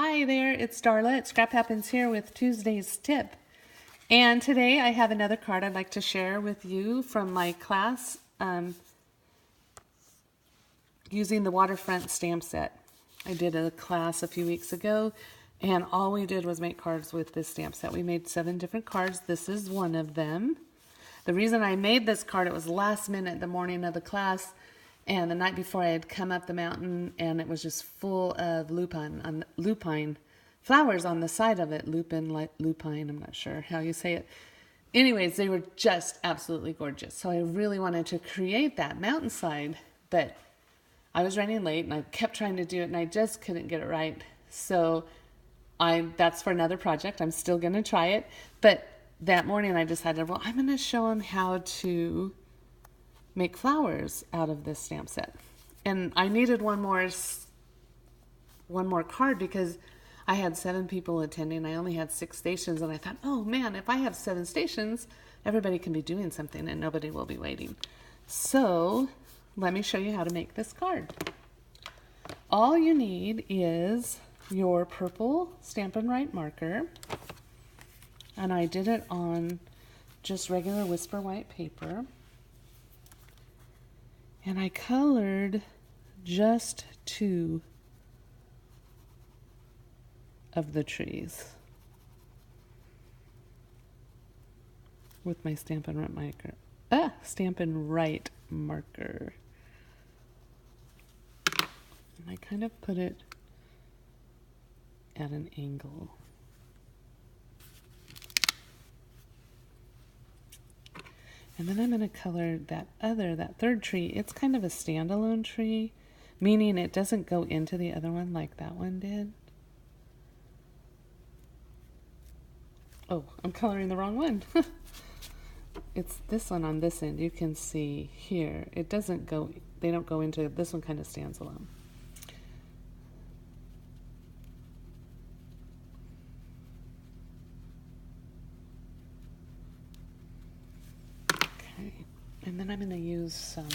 Hi there, it's Darla at Scrap Happens here with Tuesday's tip. And today I have another card I'd like to share with you from my class using the Waterfront stamp set. I did a class a few weeks ago and all we did was make cards with this stamp set. We made 7 different cards. This is one of them. The reason I made this card, it was last minute the morning of the class, and the night before I had come up the mountain and it was just full of lupine flowers on the side of it. Lupine, I'm not sure how you say it. Anyways, they were just absolutely gorgeous. So I really wanted to create that mountainside, but I was running late and I kept trying to do it and I just couldn't get it right. So that's for another project. I'm still going to try it. But that morning I decided, well, I'm going to show them how to make flowers out of this stamp set. And I needed one more card because I had 7 people attending. I only had 6 stations and I thought, oh man, if I have 7 stations, everybody can be doing something and nobody will be waiting. So let me show you how to make this card. All you need is your purple Stampin' Write marker, and I did it on just regular Whisper white paper. And I colored just 2 of the trees with my Stampin' Write marker. Stampin' Write marker. And I kind of put it at an angle. And then I'm going to color that third tree. It's kind of a standalone tree, meaning it doesn't go into the other one like that one did. Oh, I'm coloring the wrong one. It's this one on this end. You can see here. It doesn't go, they don't go into, this one kind of stands alone. And then I'm going to use some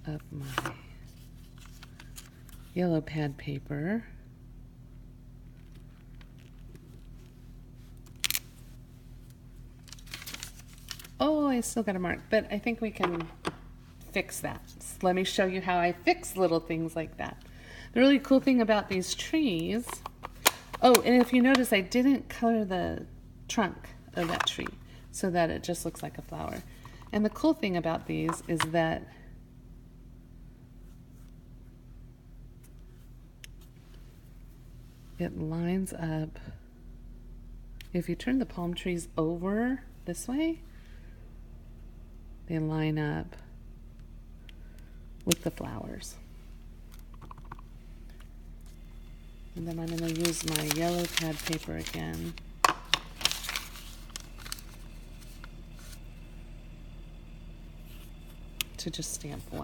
of my yellow pad paper. Oh, I still got a mark, but I think we can fix that. So let me show you how I fix little things like that. The really cool thing about these trees, oh, and if you notice, I didn't color the trunk of that tree so that it just looks like a flower. And the cool thing about these is that it lines up. If you turn the palm trees over this way, they line up with the flowers. And then I'm going to use my yellow pad paper again. To just stamp one.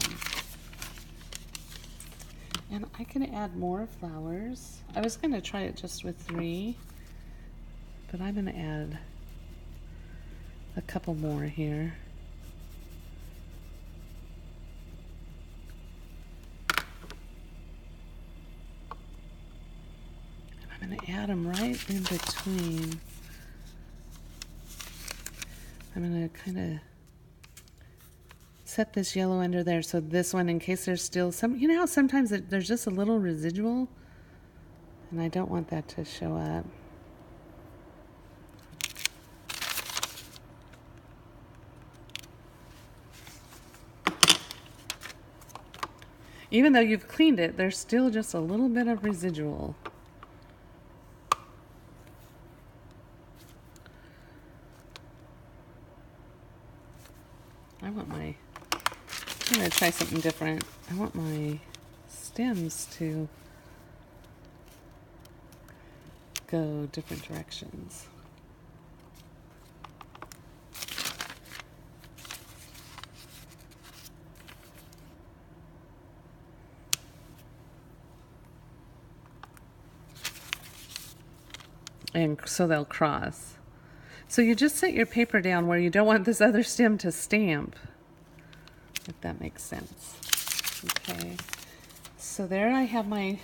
And I can add more flowers. I was going to try it just with 3, but I'm going to add a couple more here. And I'm going to add them right in between. I'm going to kind of set this yellow under there, so this one, in case there's still some, you know how sometimes there's just a little residual, and I don't want that to show up. Even though you've cleaned it, there's still just a little bit of residual. I'm going to try something different. I want my stems to go different directions. And so they'll cross. So you just set your paper down where you don't want this other stem to stamp, if that makes sense. Okay, so there I have my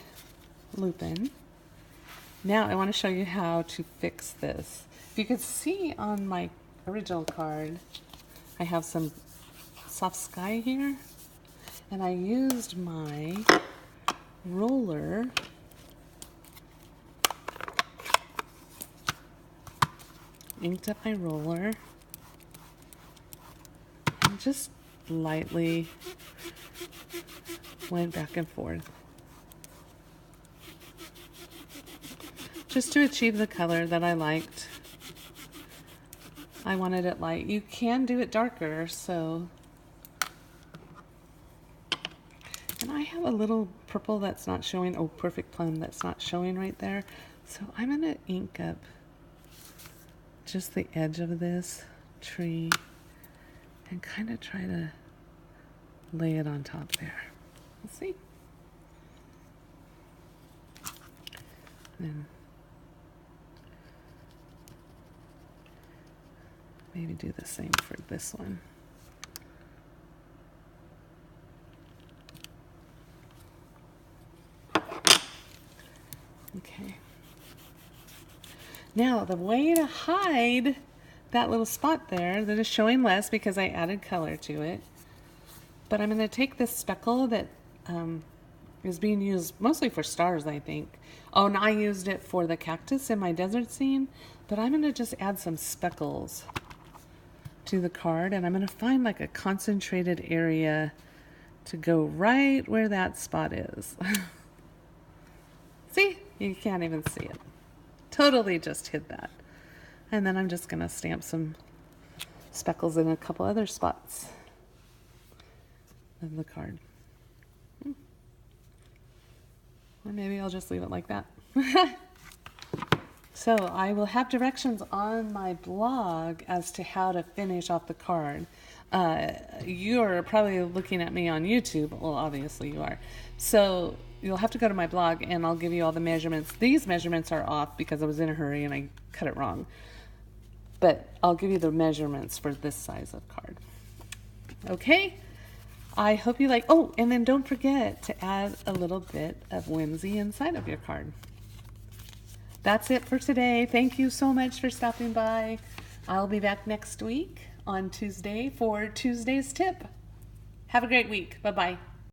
Lupine. Now I want to show you how to fix this. If you could see on my original card, I have some soft sky here, and I used my roller inked up my roller and just lightly went back and forth just to achieve the color that I liked. I wanted it light. You can do it darker, so. And I have a little purple that's not showing. Oh, perfect plum that's not showing right there. So I'm going to ink up just the edge of this tree and kind of try to lay it on top there. Let's see. And maybe do the same for this one. Okay. Now the way to hide that little spot there that is showing less because I added color to it, but I'm going to take this speckle that is being used mostly for stars, I think. Oh, and I used it for the cactus in my desert scene, but I'm going to just add some speckles to the card, and I'm going to find like a concentrated area to go right where that spot is. See? You can't even see it. Totally just hid that. And then I'm just going to stamp some speckles in a couple other spots of the card. Or maybe I'll just leave it like that. So I will have directions on my blog as to how to finish off the card. You're probably looking at me on YouTube. Well, obviously you are. So you'll have to go to my blog and I'll give you all the measurements. These measurements are off because I was in a hurry and I cut it wrong. But I'll give you the measurements for this size of card. Okay? I hope you like. Oh, and then don't forget to add a little bit of whimsy inside of your card. That's it for today. Thank you so much for stopping by. I'll be back next week on Tuesday for Tuesday's tip. Have a great week. Bye-bye.